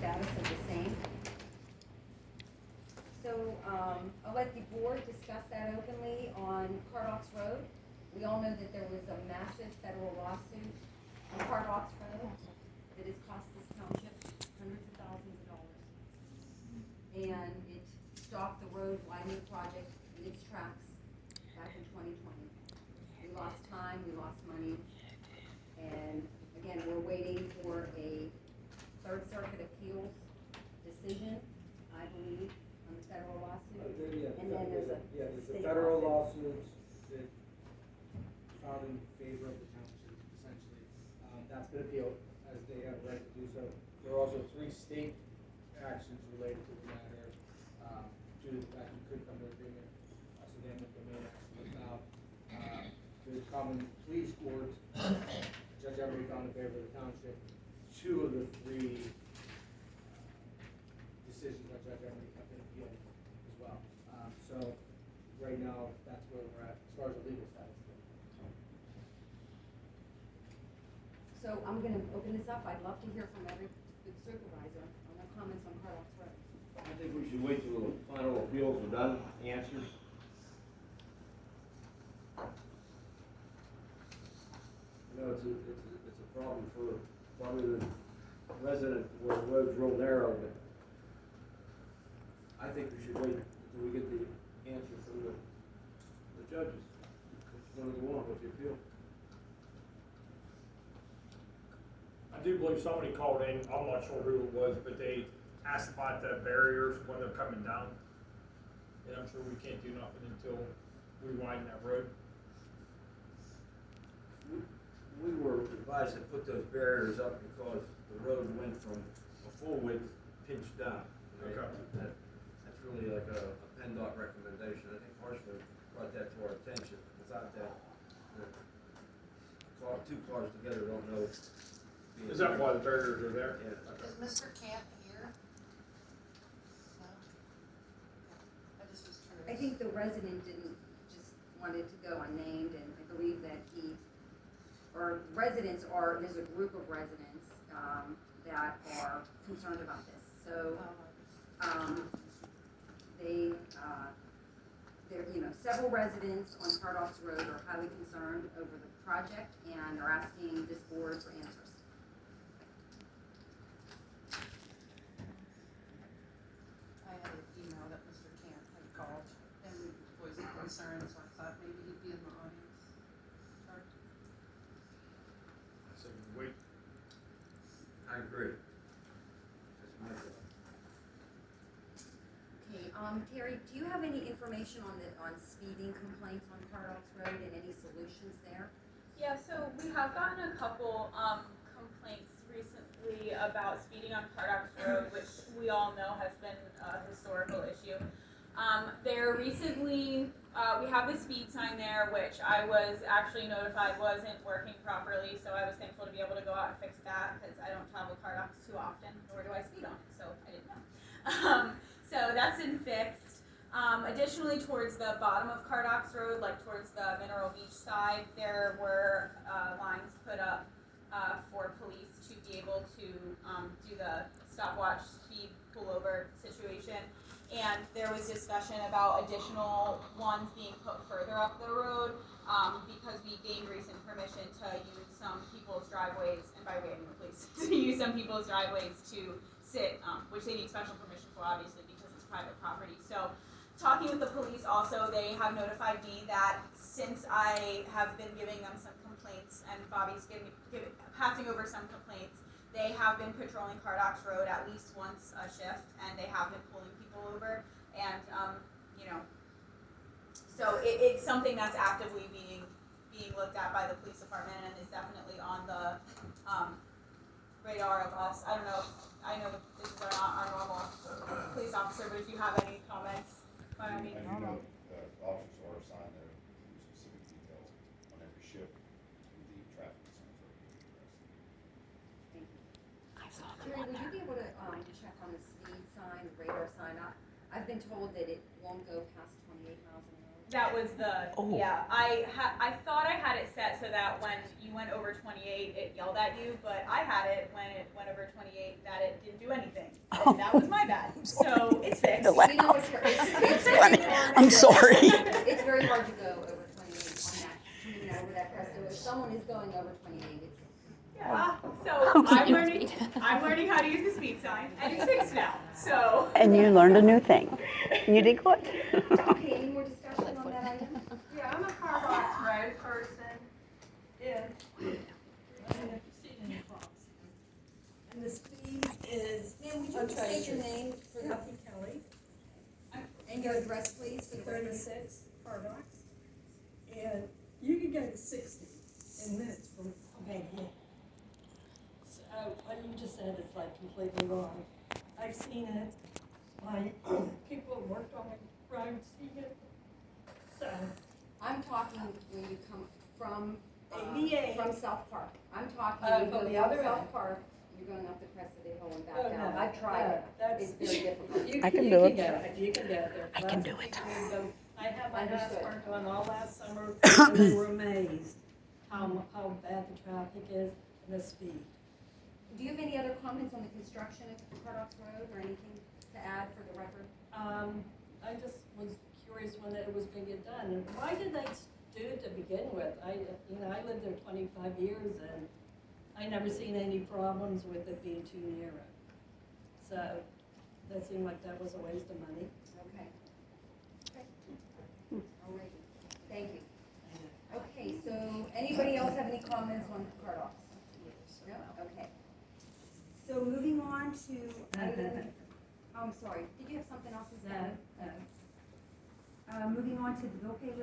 status of the same. So, I'll let the board discuss that openly on Cardox Road. We all know that there was a massive federal lawsuit on Cardox Road that has cost this township hundreds of thousands of dollars. And it stopped the road widening project in its tracks back in 2020. We lost time, we lost money, and again, we're waiting for a Third Circuit Appeals decision, I believe, on the federal lawsuit. And then there's a state federal lawsuit. lawsuits that filed in favor of the township, essentially. That's been appealed, as they have a right to do so. There are also 3 state actions related to the matter, due to the fact you could come to agreement. So then with the main action was about the common pleas court, Judge Emery found in favor of the township. 2 of the 3 decisions by Judge Emery have been appealed as well. So right now, that's where we're at as far as the legal status. So I'm gonna open this up, I'd love to hear from every supervisor on their comments on Cardox Road. I think we should wait till the final appeals are done, answers. You know, it's a problem for probably the resident where the road's real narrow, but I think we should wait until we get the answer from the judges. Which one do they want with the appeal? I do believe somebody called in, I'm not sure who it was, but they asked about the barriers when they're coming down. And I'm sure we can't do nothing until we widen that road. We were advised to put those barriers up because the road went from a full width pinched down. Okay. That's really like a PennDOT recommendation. I think Harshman brought that to our attention. Without that, two cars together don't know. Is that why the barriers are there? Yeah. Okay. Is Mr. Camp here? No? I just was curious. I think the resident didn't, just wanted to go unnamed, and I believe that there's a group of residents, that are concerned about this. So, several residents on Cardox Road are highly concerned over the project and are asking this board for answers. I had an email that Mr. Camp had called and voiced concern, so I thought maybe he'd be in the audience. Sorry. So wait. I agree. That's my thought. Okay, Terry, do you have any information on speeding complaints on Cardox Road and any solutions there? Yeah, so we have gotten a couple complaints recently about speeding on Cardox Road, which we all know has been a historical issue. We have the speed sign there, which I was actually notified wasn't working properly, so I was thankful to be able to go out and fix that, because I don't travel Cardox too often, nor do I speed on it, so I didn't know. So that's been fixed. Additionally, towards the bottom of Cardox Road, like towards the Mineral Beach side, there were lines put up for police to be able to do the stopwatch speed pullover situation. And there was discussion about additional ones being put further up the road because we gained recent permission to use some people's driveways, and by way I mean the police, to use some people's driveways to sit, which they need special permission for, obviously, because it's private property. So, talking with the police also, they have notified me that since I have been giving them some complaints, and Bobby's passing over some complaints, they have been patrolling Cardox Road at least once a shift, and they have been pulling people over, and, so it's something that's actively being looked at by the police department, and is definitely on the, radar of us. I don't know, I know this is our normal police officer, but if you have any comments, by all means. And you know, officers are assigned to specific details on every shift with the traffic concerns. Thank you. Terry, would you be able to check on the speed sign, the radar sign? I've been told that it won't go past 28 miles an hour. That was the, yeah, I thought I had it set so that when you went over 28, it yelled at you, but I had it when it went over 28 that it didn't do anything. And that was my bad. So it's fixed. You know, it's funny. hard I'm to- sorry. It's very hard to go over 28 on that, over that crest. So if someone is going over 28, it's. Yeah. So I'm learning how to use the speed sign, and it's fixed now. So. And you learned a new thing. You did good. Okay, any more discussion on that item? Yeah, I'm a Cardox Road person, and And the speed is Ma'am, would you state your name for the, Kathy Kelly, and your address, please, for the record? 36 Cardox. And you can go to 60 in minutes from Van Hill. So what you just said is like completely wrong. I've seen it. My people who worked on the road see it. So I'm talking when you come from, 88. from South Park. I'm talking, Oh, when you from go the from other South end. Park, you're going up the crest of the hill and back Oh, down. no, I've tried no, it. that's- It's very difficult. You I can you do it. Go. You can get there. I can Lots do of it. people who go- I had my Understood. husband on all last summer, and they were amazed how bad the traffic is and the speed. Do you have any other comments on the construction of Cardox Road or anything to add for the record? I just was curious when it was gonna get done, and why did they do it to begin with? I lived there 25 years, and I never seen any problems with it being too narrow. So, that seemed like that was a waste of money. Okay. Alrighty, thank you. Okay, so anybody else have any comments on Cardox? No? Okay. So moving on to item, I'm sorry, did you have something else to say? No. Moving on to the bill pay